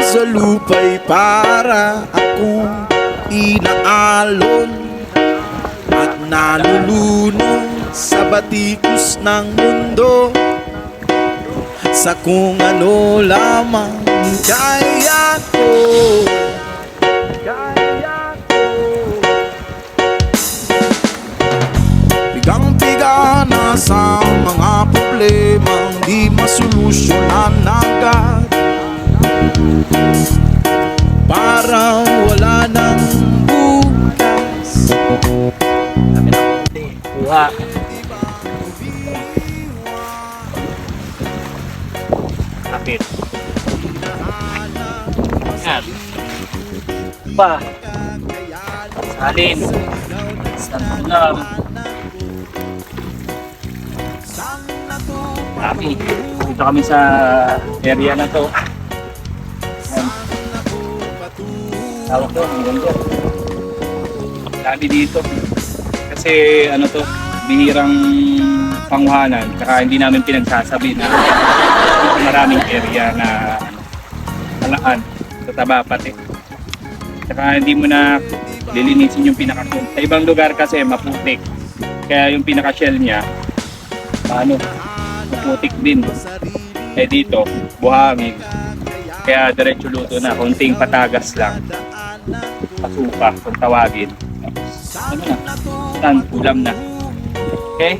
sa lupa'y para akong inaalon at nalulunod sa batikos ng mundo, sa kung ano lamang kaya ko. Bigang-biga na sa mga problemang di masolusyonan agad, parang wala nang bukas. Kami na puti. Kuha. Kapit. Yan. Pa. Salin. Santulang. Kami. Dito kami sa area na to. Tawag to, ang ganda. Dami dito. Kasi ano to, bihirang panguhanan. Kaya hindi namin pinagsasabi na maraming area na talaan sa taba pati. Saka hindi mo na lilinisin yung pinaka-shell. Sa ibang lugar kasi maputik. Kaya yung pinaka-shell niya, maputik din. Eh dito, buhangin. Kaya diretso luto na, konting patagas lang. Pasuka kung tawagin. Ano na? Ulam na. Okay?